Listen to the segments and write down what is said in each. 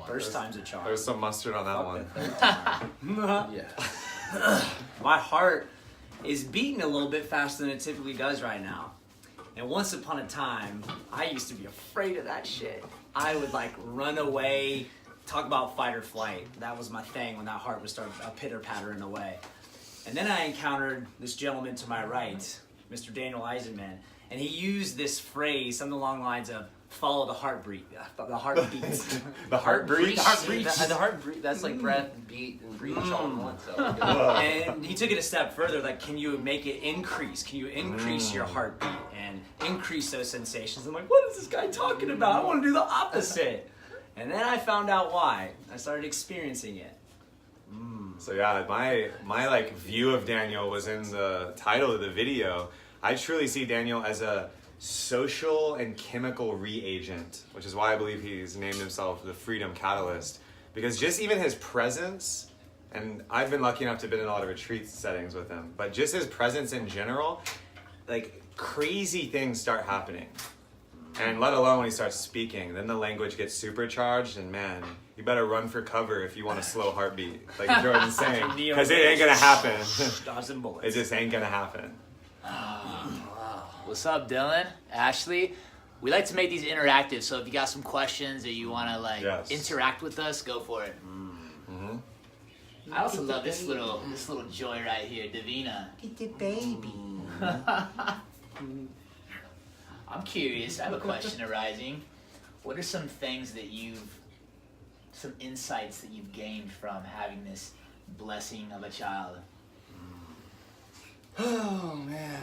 one. First time's a charm. There's some mustard on that one. Yeah. My heart is beating a little bit faster than it typically does right now. And once upon a time, I used to be afraid of that shit. I would like run away, talk about fight or flight. That was my thing when that heart would start pitter-pattering away. And then I encountered this gentleman to my right, Mr. Daniel Eisenman, and he used this phrase, something along the lines of, follow the heartbeat. The heartbeat. The heartbeat? The heartbeat, that's like breath, beat, and breathe all in one. So. And he took it a step further, like, can you make it increase? Can you increase your heartbeat and increase those sensations? I'm like, what is this guy talking about? I want to do the opposite. And then I found out why. I started experiencing it. So yeah, my like view of Daniel was in the title of the video. I truly see Daniel as a social and chemical reagent, which is why I believe he's named himself the Freedom Catalyst. Because just even his presence, and I've been lucky enough to be in a lot of retreat settings with him, but just his presence in general, like crazy things start happening. And let alone when he starts speaking, then the language gets supercharged, and man, you better run for cover if you want a slow heartbeat, like Jordan's saying, because it ain't gonna happen. Dodge some bullets. It just ain't gonna happen. What's up, Dylan? Ashley? We like to make these interactive, so if you got some questions or you want to interact with us, go for it. Mm-hmm. I also love this little joy right here, Davina. Get the baby. I'm curious. I have a question arising. What are some things that some insights that you've gained from having this blessing of a child? Oh man.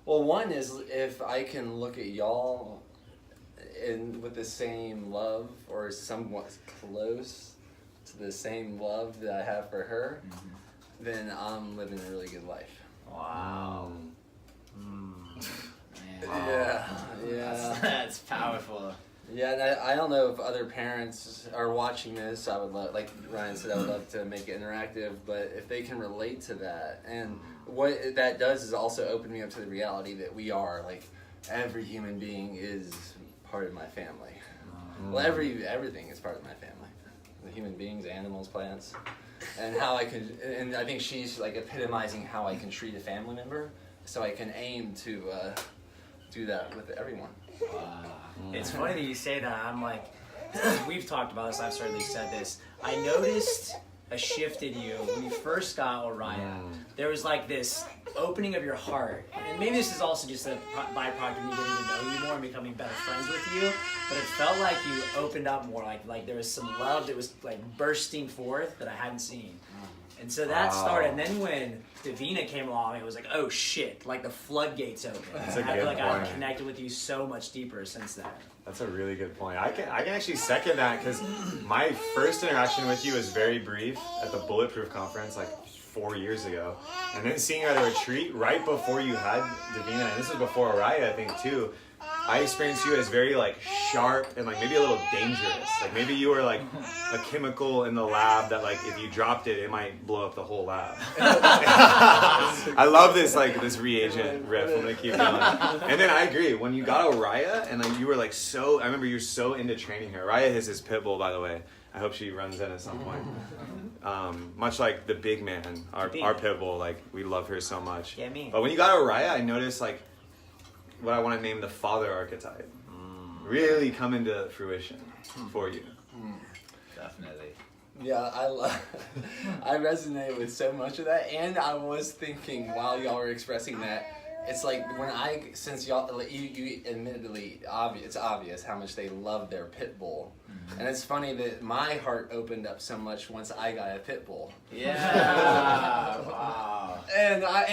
Well, one is if I can look at y'all with the same love or somewhat close to the same love that I have for her, then I'm living a really good life. Wow. Yeah. That's powerful. Yeah, and I don't know if other parents are watching this. I would love, like Ryan said, I would love to make it interactive, but if they can relate to that, and what that does is also open me up to the reality that we are, like, every human being is part of my family. Well, everything is part of my family. The human beings, animals, plants, and how I can, and I think she's like epitomizing how I can treat a family member, so I can aim to do that with everyone. It's funny that you say that. I'm like, we've talked about this. I've certainly said this. I noticed a shift in you when you first got Oriah. There was like this opening of your heart, and maybe this is also just a byproduct of me getting to know you more and becoming better friends with you. But it felt like you opened up more. Like there was some love that was like bursting forth that I hadn't seen. And so that started, and then when Davina came along, it was like, oh shit, like the floodgates open. That's I a feel good like point. I've connected with you so much deeper since then. That's a really good point. I can actually second that, because my first interaction with you was very brief at the Bulletproof conference like 4 years ago. And then seeing you at a retreat right before you had Davina, and this was before Oriah, I think, too. I experienced you as very like sharp and like maybe a little dangerous. Like maybe you were like a chemical in the lab that like if you dropped it, it might blow up the whole lab. I love this this reagent riff. I'm gonna keep going. And then I agree, when you got Oriah and like you were like so, I remember you're so into training her. Oriah is his pit bull, by the way. I hope she runs in at some point. Much like the big man, our pit bull, like we love her so much. Yeah, me. But when you got Oriah, I noticed like what I want to name the father archetype really come into fruition for you. Definitely. Yeah, I resonate with so much of that, and I was thinking while y'all were expressing that, it's like since y'all, you admittedly, it's obvious how much they love their pit bull. And it's funny that my heart opened up so much once I got a pit bull. Yeah. Wow. And I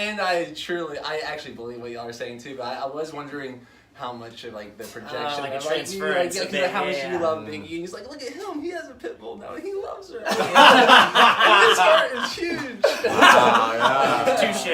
actually believe what y'all are saying too, but I was wondering how much of like the projection, like a transference of it, how much you love Biggie. And he's like, look at him, he has a pit bull now, he loves her. And his heart is huge. Touche.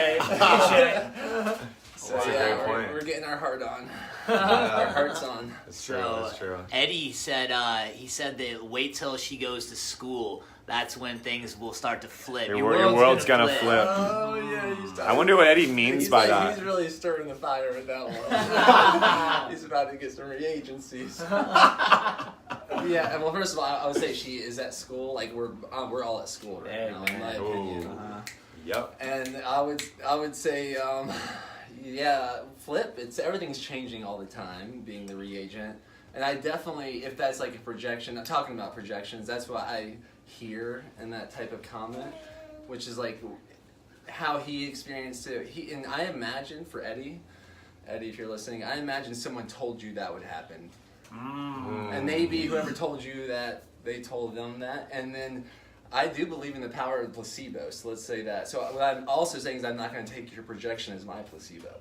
So That's a great point. We're getting our heart on. Our heart's on. It's true. It's true. Eddie said that wait till she goes to school. That's when things will start to flip. Your world's gonna flip. Oh yeah. I wonder what Eddie means by that. He's really stirring the fire with that one. He's about to get some reagencies. Yeah, well, first of all, I would say she is at school. Like we're all at school right now, in my opinion. Yep. And I would say, yeah, flip. Everything's changing all the time, being the reagent. And I definitely, if that's like a projection, I'm talking about projections. That's what I hear in that type of comment, which is like how he experienced it. And I imagine for Eddie, if you're listening, I imagine someone told you that would happen. And maybe whoever told you that, they told them that. And then I do believe in the power of placebo, so let's say that. So what I'm also saying is I'm not going to take your projection as my placebo.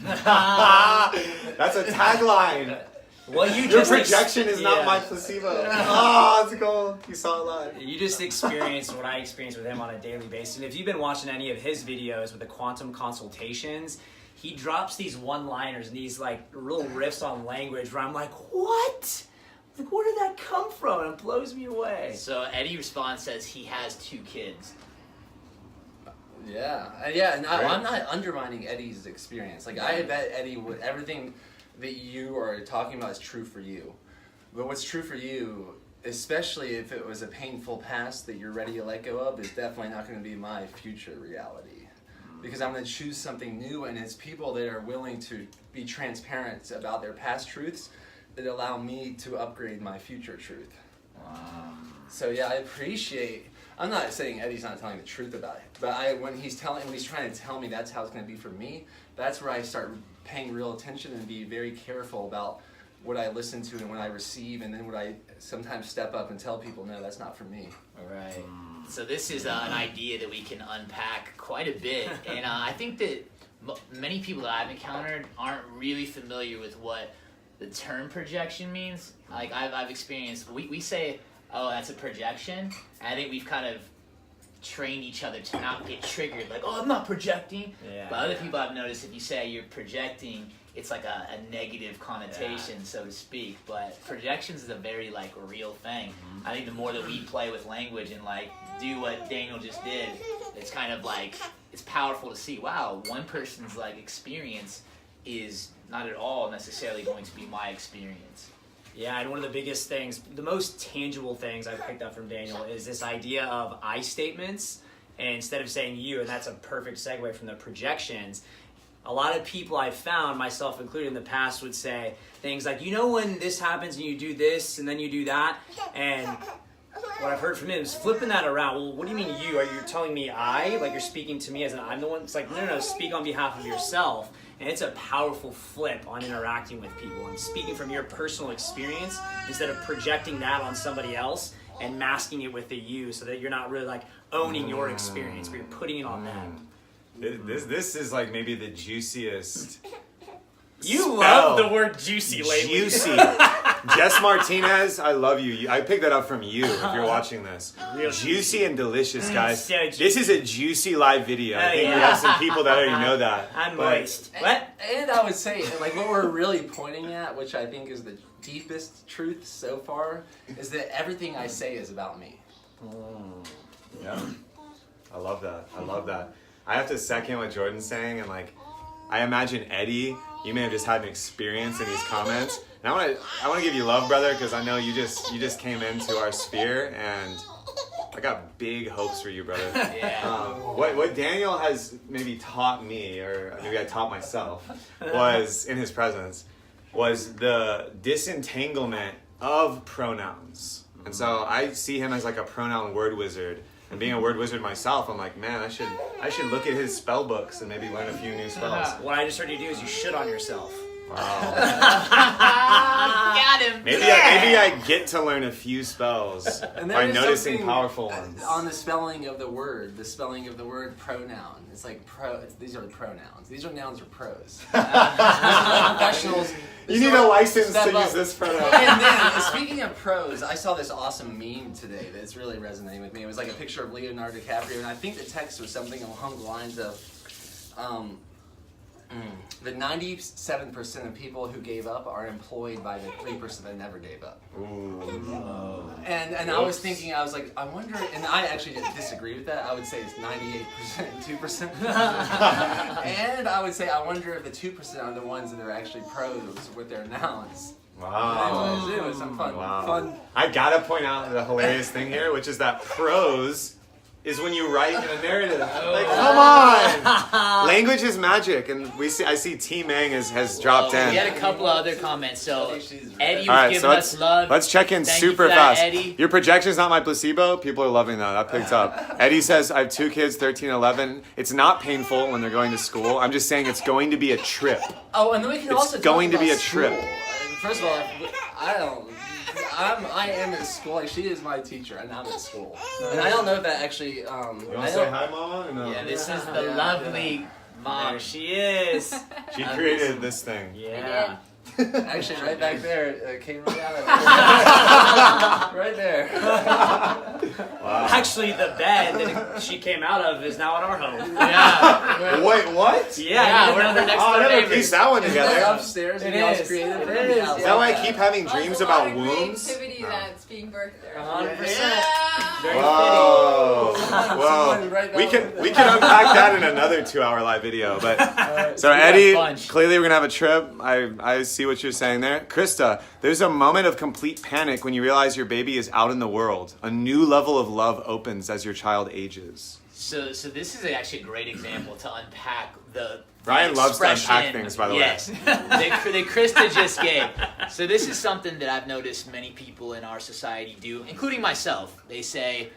That's a tagline. Well, Your projection is not my placebo. Oh, that's cool. You saw it live. You just experienced what I experience with him on a daily basis. And if you've been watching any of his videos with the quantum consultations, he drops these one-liners and these like little riffs on language where I'm like, what? Like, where did that come from? And it blows me away. So Eddie responds, says he has 2 kids. Yeah, and I'm not undermining Eddie's experience. Like I bet Eddie would, everything that you are talking about is true for you. But what's true for you, especially if it was a painful past that you're ready to let go of, is definitely not going to be my future reality. Because I'm going to choose something new, and it's people that are willing to be transparent about their past truths that allow me to upgrade my future truth. So yeah, I appreciate. I'm not saying Eddie's not telling the truth about it, but when he's trying to tell me that's how it's going to be for me, that's where I start paying real attention and be very careful about what I listen to and what I receive, and then what I sometimes step up and tell people, no, that's not for me. All right. So this is an idea that we can unpack quite a bit, and I think that many people that I've encountered aren't really familiar with what the term projection means. Like I've experienced, we say, oh, that's a projection, and I think we've kind of trained each other to not get triggered, like, oh, I'm not projecting. Yeah, but other people I've noticed, if you say you're projecting, it's like a negative connotation, so to speak. But projections is a very like real thing. I think the more that we play with language and like do what Daniel just did, it's kind of like, it's powerful to see, wow, one person's like experience is not at all necessarily going to be my experience. Yeah, and one of the biggest things, the most tangible things I've picked up from Daniel is this idea of I statements. And instead of saying you, and that's a perfect segue from the projections, a lot of people I've found, myself included in the past, would say things like, you know when this happens and you do this and then you do that? And what I've heard from him is flipping that around. Well, what do you mean you? Are you telling me I? Like you're speaking to me as in I'm the one? It's like, no, speak on behalf of yourself. And it's a powerful flip on interacting with people and speaking from your personal experience instead of projecting that on somebody else and masking it with the you, so that you're not really like owning your experience, but you're putting it on them. This is like maybe the juiciest. You love the word juicy lately. Juicy. Jess Martinez, I love you. I picked that up from you if you're watching this. Real Juicy and delicious, guys. So juicy. This is a juicy live video. I think we have some people that already know that. I'm But moist. What? And I would say, like, what we're really pointing at, which I think is the deepest truth so far, is that everything I say is about me. Yeah. I love that. I love that. I have to second what Jordan's saying, and like, I imagine Eddie, you may have just had an experience in these comments. And I want to give you love, brother, because I know you just came into our sphere, and I got big hopes for you, brother. Yeah. What Daniel has maybe taught me, or maybe I taught myself, was in his presence, was the disentanglement of pronouns. And so I see him as like a pronoun word wizard. And being a word wizard myself, I'm like, man, I should look at his spell books and maybe learn a few new spells. What I just heard you do is you shit on yourself. Wow. Got him. Maybe I get to learn a few spells And there by is noticing something powerful ones. on the spelling of the word pronoun. It's like these are the pronouns. These are nouns or pros. Professionals. You need a license to Step up. use this pronoun. And then, speaking of pros, I saw this awesome meme today that's really resonating with me. It was like a picture of Leonardo DiCaprio, and I think the text was something along the lines of, the 97% of people who gave up are employed by the 3% that never gave up. Ooh. And I was thinking, I was like, I wonder, and I actually disagree with that. I would say it's 98% 2%. And I would say, I wonder if the 2% are the ones that are actually pros with their nouns. Wow. Anyways, it was some fun. Wow. Fun. I gotta point out the hilarious thing here, which is that prose is when you write in a narrative. Like, come on! Language is magic, and I see T Mang has dropped in. We had a couple of other comments. So Eddie was All right, giving so us love. let's check in Thank you super for that, fast. Eddie. Your projection's not my placebo. People are loving that. That picked up. Eddie says, I have 2 kids, 13 and 11. It's not painful when they're going to school. I'm just saying it's going to be a trip. Oh, and then we can also talk going to be about a trip. school. And first of all, I am in school. Like, she is my teacher, and I'm in school. And I don't know if that actually. You want I to say don't- hi, Mama? Or no? Yeah, this is the Yeah. lovely mom. There she is. She created this thing. Yeah. Actually, right back there, came right out of it. Right there. Wow. Actually, the bed that she came out of is now in our home. Yeah. Wait, what? Yeah, we're the next Oh, I door never neighbors. pieced that one Is together. that upstairs? It and y'all's is. created It from is. the house? Is that why I Yeah. keep having Well, dreams there's a lot about of wombs? creativity that's being birthed there. 100%. Very Whoa. Someone Whoa. right We now can with we it. can unpack that in another 2-hour live video. But so we got a Eddie, bunch. clearly we're gonna have a trip. I see what you're saying there. Krista, there's a moment of complete panic when you realize your baby is out in the world. A new level of love opens as your child ages. So this is actually a great example to unpack the Ryan loves to unpack expression- things, by the way. yes, that Krista just gave. So this is something that I've noticed many people in our society do, including myself. They say,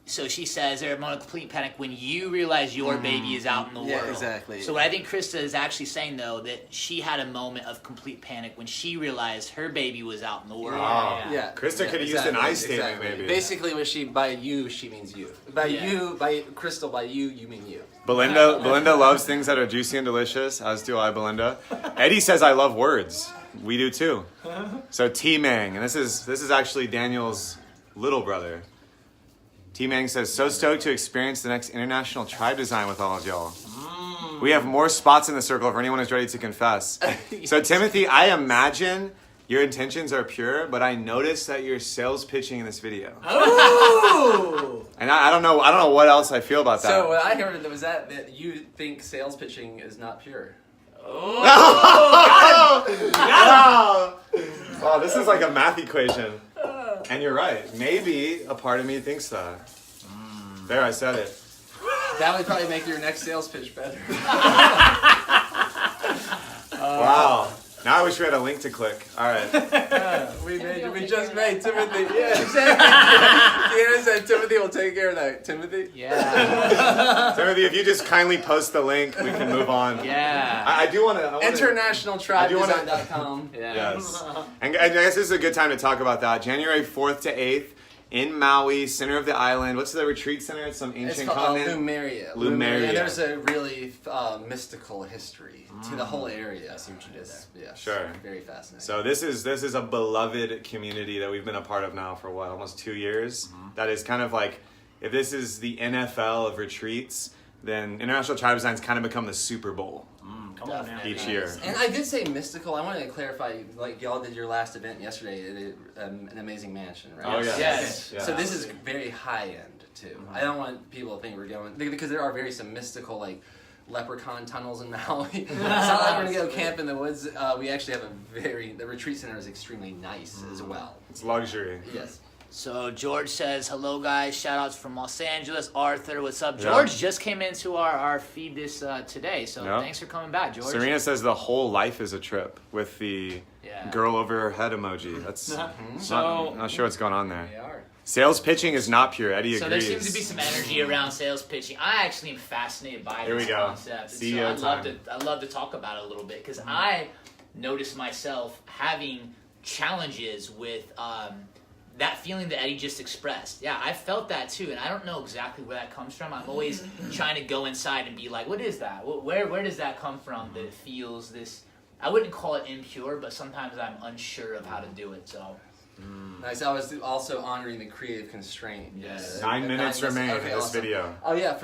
so she says, they're in a complete panic when you realize your baby is out in the Yeah, world. exactly. So what I think Krista is actually saying, though, that she had a moment of complete panic when she realized her baby was out in the world. Wow. Yeah. Krista could have used an I statement, maybe. Basically, when she by you, she means you. By Yeah. you, by Crystal, by you mean you. Belinda loves things that are juicy and delicious, as do I, Belinda. Eddie says I love words. We do too. So T Mang, and this is actually Daniel's little brother. T Mang says, so stoked to experience the next International Tribe Design with all of y'all. We have more spots in the circle for anyone who's ready to confess. So Timothy, I imagine your intentions are pure, but I noticed that you're sales pitching in this video. Ooh. And I don't know what else I feel about that. So what I heard was that you think sales pitching is not pure. Wow. Wow, this is like a math equation. And you're right. Maybe a part of me thinks that. There, I said it. That would probably make your next sales pitch better. Wow. Now I wish we had a link to click. All right. We just made Timothy. Yeah, exactly. Deanna said Timothy will take care of that. Timothy? Yeah. Timothy, if you just kindly post the link, we can move on. Yeah. I do want to. InternationalTribeDesign.com. Yeah. Yes. And I guess this is a good time to talk about that. January 4th to 8th in Maui, center of the island. What's the retreat center? It's some It's ancient called continent. Lumeria. Lumeria. And there's a really mystical history to the whole area. I see what you did there. Yeah. Sure. Very fascinating. So this is a beloved community that we've been a part of now for what, almost 2 years. That is kind of like, if this is the NFL of retreats, then International Tribe Design's kind of become the Super Bowl Come on now. each year. And I did say mystical. I wanted to clarify, like y'all did your last event yesterday at an amazing mansion, right? Oh yeah. Yes. Yeah. So this is very high end too. I don't want people to think we're going because there are very some mystical like leprechaun tunnels in Maui. It's not like we're gonna go camp in the woods. We actually have the retreat center is extremely nice as well. It's luxury. Yes. So George says, hello guys, shout outs from Los Angeles. Arthur, what's up? Yeah. George just came into our feed this today, so Yeah. thanks for coming back, George. Serena says the whole life is a trip with the Yeah. girl over her head emoji. That's not sure what's going on there. They are. Sales pitching is not pure. Eddie So there agrees. seems to be some energy around sales pitching. I actually am fascinated by Here we this go. concept. And CEO so I'd time. love to talk about it a little bit because I noticed myself having challenges with that feeling that Eddie just expressed. Yeah, I felt that too, and I don't know exactly where that comes from. I'm always trying to go inside and be like, what is that? Where does that come from that it feels this? I wouldn't call it impure, but sometimes I'm unsure of how to do it. So Nice. I was also honoring the creative constraint. Yes. 9 minutes remain okay, in this awesome. video. Oh yeah,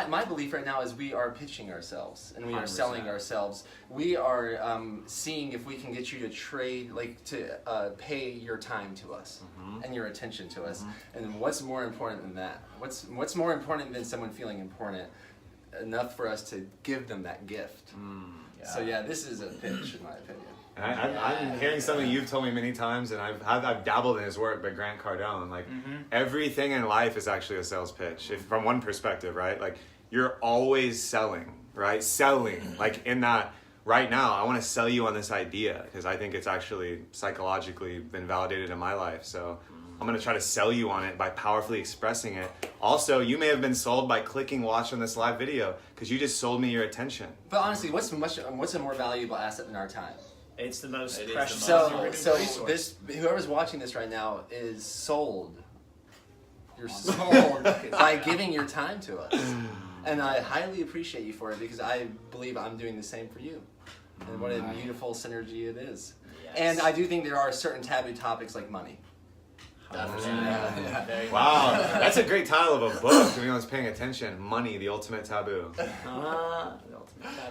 my belief right now is we are pitching ourselves and we are 100%. selling ourselves. We are seeing if we can get you to trade, like to pay your time to us and your attention to us. And what's more important than that? What's more important than someone feeling important enough for us to give them that gift? So yeah, this is a pitch in my opinion. And I'm hearing something you've told me many times, and I've dabbled in his work, but Grant Cardone, like everything in life is actually a sales pitch. If from one perspective, right? Like you're always selling, right? Selling, like in that. Right now, I want to sell you on this idea because I think it's actually psychologically been validated in my life. So I'm going to try to sell you on it by powerfully expressing it. Also, you may have been sold by clicking watch on this live video because you just sold me your attention. But honestly, what's a more valuable asset than our time? It's the most It is precious. the human So resource. whoever's watching this right now is sold. You're sold by giving your time to us. And I highly appreciate you for it because I believe I'm doing the same for you. And what a beautiful synergy it is. Yes. And I do think there are certain taboo topics like money. Definitely. Wow, that's a great title of a book. If anyone's paying attention, Money, the Ultimate Taboo.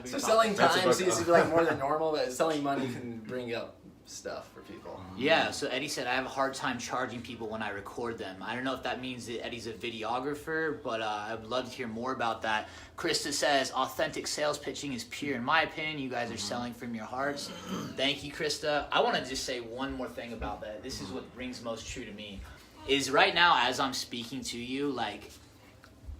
So selling That's a time book. seems to be like more than normal, but selling money can bring up stuff for people. Yeah, so Eddie said I have a hard time charging people when I record them. I don't know if that means that Eddie's a videographer, but I would love to hear more about that. Krista says authentic sales pitching is pure in my opinion. You guys are selling from your hearts. Thank you, Krista. I want to just say one more thing about that. This is what rings most true to me. Is right now as I'm speaking to you, like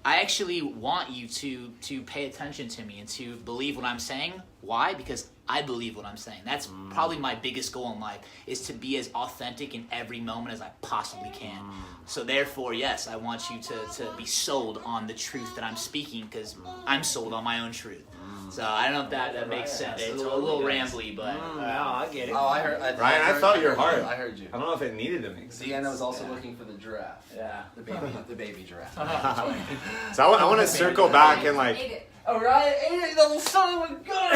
I actually want you to pay attention to me and to believe what I'm saying. Why? Because I believe what I'm saying. That's probably my biggest goal in life, is to be as authentic in every moment as I possibly can. So therefore, yes, I want you to be sold on the truth that I'm speaking because I'm sold on my own truth. So I don't know if that makes sense. It's a little rambly, but No, I get it. Oh, I heard. Ryan, I felt your heart. I heard you. I don't know if it needed to make sense. Deanna was also looking for the giraffe. yeah. The baby giraffe. So I want to circle back and like. Ate it. Oh, Ryan ate it, little son of a gun!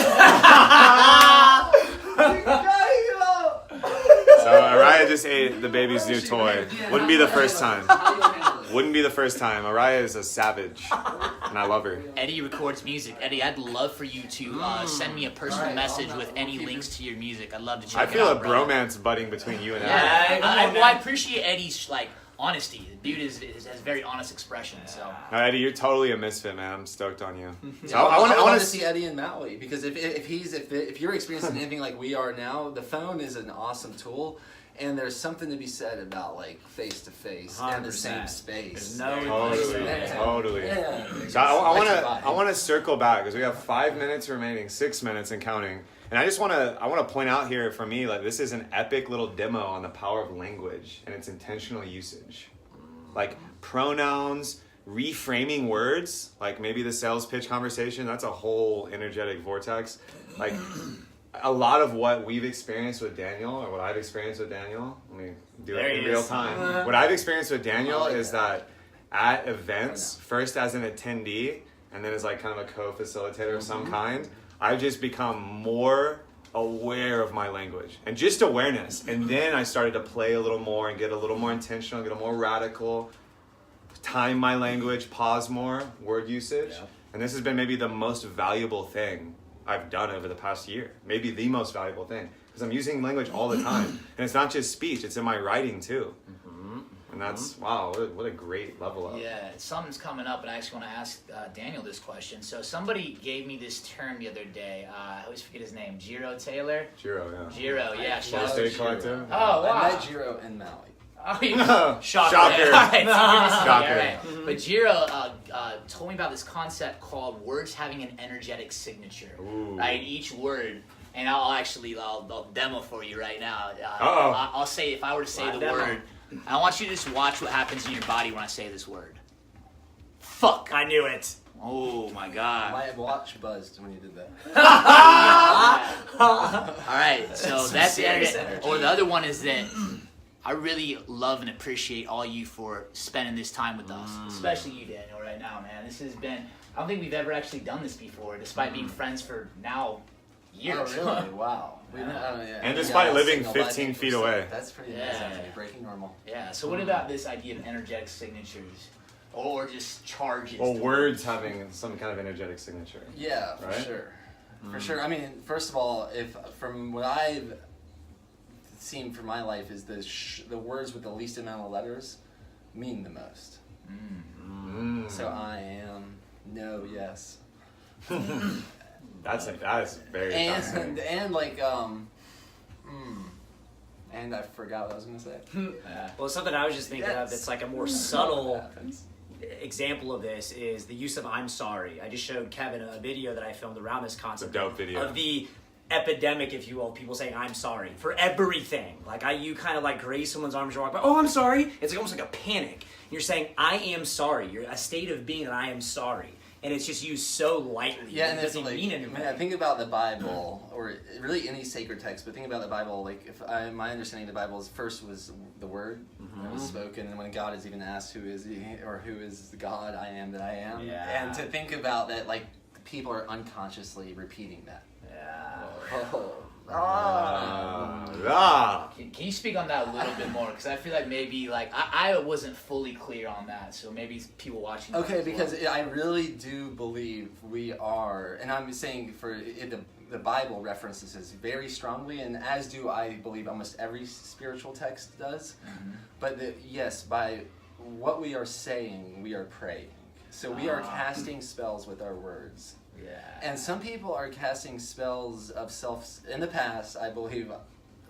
So Araya just ate the baby's new toy. Wouldn't be the first time. Wouldn't be the first time. Araya is a savage, and I love her. Eddie records music. Eddie, I'd love for you to send me a personal message with any links to your music. I'd love to check I it feel out, a brother. bromance budding between you and Eddie. Yeah, I appreciate Eddie's like honesty. The dude has very honest expression. So No, Eddie, you're totally a misfit, man. I'm stoked on you. So I I want want to to see Eddie in Maui because if you're experiencing anything like we are now, the phone is an awesome tool, and there's something to be said about like face to face in the same 100%. space. There's no Totally. Yeah. So I want to circle back because we have 5 minutes remaining, 6 minutes and counting. And I just want to point out here for me, like this is an epic little demo on the power of language and its intentional usage. Like pronouns, reframing words, like maybe the sales pitch conversation, that's a whole energetic vortex. Like a lot of what we've experienced with Daniel, or what I've experienced with Daniel, let me do There it in he real is. time. What I've experienced with Daniel I like is that at events, first as an attendee, and then as like kind of a co-facilitator of some kind, I've just become more aware of my language and just awareness. And then I started to play a little more and get a little more intentional, get a more radical, time my language, pause more, word usage. Yeah. And this has been maybe the most valuable thing I've done over the past year. Maybe the most valuable thing. Because I'm using language all the time. And it's not just speech, it's in my writing too. And that's, wow, what a great level up. yeah, something's coming up, and I actually want to ask Daniel this question. So somebody gave me this term the other day. I always forget his name. Jiro Taylor. Jiro, yeah. Jiro, yeah. Real Shout out estate to collector. Oh, wow. I met Jiro in Maui. Oh, yeah. Shocker. Shocker. All right, so you're missing Shocker. it, all right. But Jiro told me about this concept called words having an energetic signature. Ooh. Right, each word. And I'll demo for you right now. Uh-oh. I'll say, if I were to say Live the demo. word, I want you to just watch what happens in your body when I say this word. Fuck. I knew it. Oh my god. My watch buzzed when you did that. Alright, so Some that's the serious energy. Or the other one is that I really love and appreciate all you for spending this time with us. Especially you, Daniel, right now, man. This has been, I don't think we've ever actually done this before, despite being friends for now years. Oh, really? Wow. And despite living single by 15 feet 8%. away. That's pretty Yeah. amazing. You're breaking normal. Yeah, so what about this idea of energetic signatures? Or just charges? Well, words having some kind of energetic signature. Yeah, for Right? sure. For sure. I mean, first of all, if from what I've seen for my life is the words with the least amount of letters mean the most. So I am, no, yes. That is very fascinating. And like And I forgot what I was going to say. Well, something I was just thinking of that's like a more subtle example of this is the use of "I'm sorry." I just showed Kevin a video that I filmed around this concept dope video. of the epidemic, if you will, people saying "I'm sorry" for everything. Like you kind of like graze someone's arms, you're like, "Oh, I'm sorry." It's like almost like a panic. You're saying "I am sorry." You're a state of being that I am sorry, and it's just used so lightly. Yeah, and it doesn't like, mean anything. Man, think about the Bible, or really any sacred text, but think about the Bible. Like, my understanding of the Bible is first was the Word that was spoken, and when God is even asked, "Who is He?" or "Who is the God I am that I am?" Yeah. And to think about that, like people are unconsciously repeating that. Can you speak on that a little bit more? Because I feel like maybe like I wasn't fully clear on that, so maybe people watching. Okay, because I really do believe we are, and I'm saying the Bible references this very strongly, and as do I believe almost every spiritual text does. But yes, by what we are saying, we are praying. So we are casting spells with our words. Yeah. And some people are casting spells of self. In the past, I believe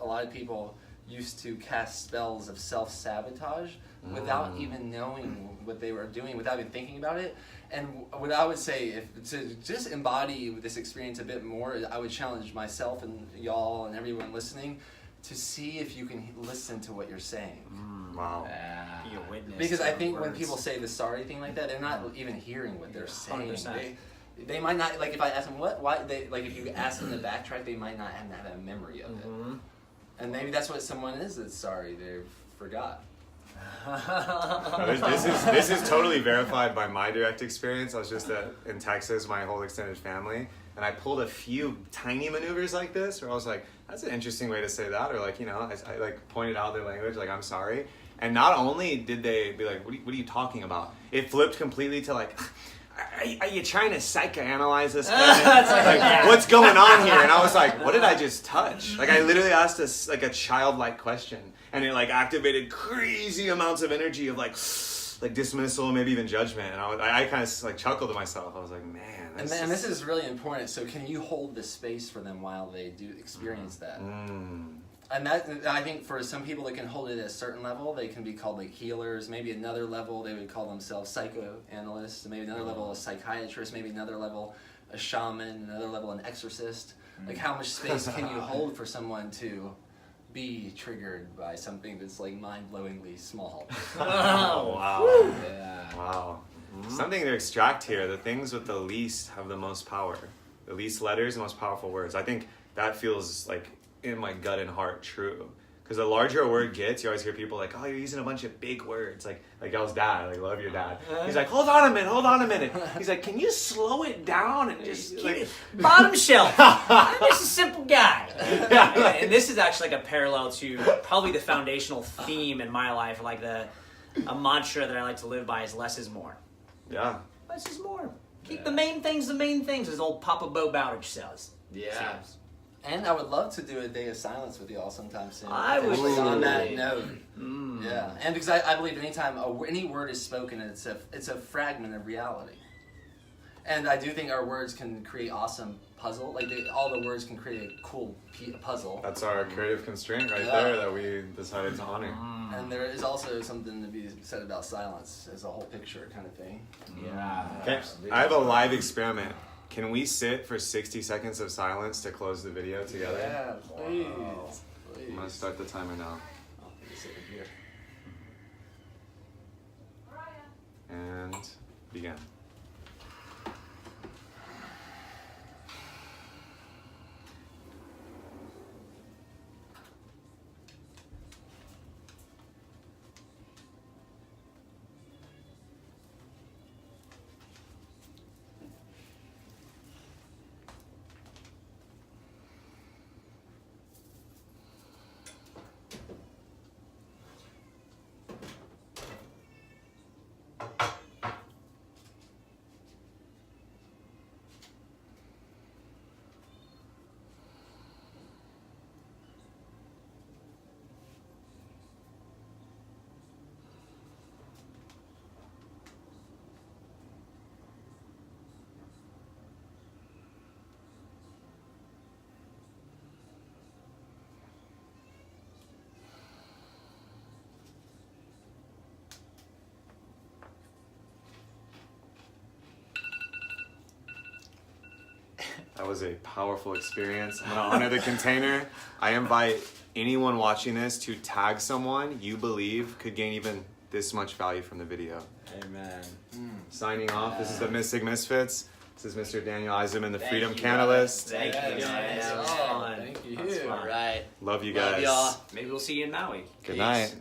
a lot of people used to cast spells of self-sabotage without even knowing what they were doing, without even thinking about it. And what I would say, if to just embody this experience a bit more, I would challenge myself and y'all and everyone listening to see if you can listen to what you're saying. Wow. Be a witness. Because I think when words. people say the sorry thing like that, they're not even hearing what they're saying. 100%. They might not, like if I ask them why they, like if you ask them to backtrack, they might not have a memory of it. And maybe that's what someone is that's sorry, they forgot. This is totally verified by my direct experience. I was just in Texas, my whole extended family, and I pulled a few tiny maneuvers like this where I was like, that's an interesting way to say that, or like, you know, I like pointed out their language, like, I'm sorry. And not only did they be like, what are you talking about? It flipped completely to like, are you trying to psychoanalyze this? Like, what's going on here? And I was like, what did I just touch? Like, I literally asked this like a childlike question, and it like activated crazy amounts of energy of like dismissal, maybe even judgment. And I kind of like chuckled to myself. I was like, man. And this is really important. So can you hold the space for them while they do experience that? And that, I think for some people that can hold it at a certain level, they can be called like healers. Maybe another level, they would call themselves psychoanalysts. Maybe another level, a psychiatrist. Maybe another level, a shaman. Another level, an exorcist. Like how much space can you hold for someone to be triggered by something that's like mind-blowingly small? Oh, wow. Yeah. Wow. Something to extract here. The things with the least have the most power. The least letters, the most powerful words. I think that feels like in my gut and heart true. Because the larger a word gets, you always hear people like, oh, you're using a bunch of big words. Like y'all's dad, like love your dad. He's like, hold on a minute. He's like, can you slow it down and just Keep like... it bottom shelf. I'm just a simple guy. And this is actually like a parallel to probably the foundational theme in my life, like a mantra that I like to live by is less is more. Yeah. Less is more. Keep the main things, as old Papa Bo Bowditch says. Yeah. And I would love to do a day of silence with you all sometime soon. I would on that too. note. Yeah, and because I believe anytime any word is spoken, it's a fragment of reality. And I do think our words can create awesome puzzle. Like all the words can create a cool puzzle. That's our creative constraint right there that we decided to honor. And there is also something to be said about silence as a whole picture kind of thing. Yeah. Okay, I have a live experiment. Can we sit for 60 seconds of silence to close the video together? Yeah, please. I'm gonna start the timer now. I'll sit here. And begin. That was a powerful experience. I'm gonna honor the container. I invite anyone watching this to tag someone you believe could gain even this much value from the video. Amen. Signing off. This is the Mystic Misfits. This is Mr. Daniel Eisenman, the Thank Freedom you, Catalyst. Thank you, Yes, guys. that was Yeah. fun. Thank you. That's fun. All right. Love you Love guys. y'all. Maybe we'll see you in Maui. Good Peace. night.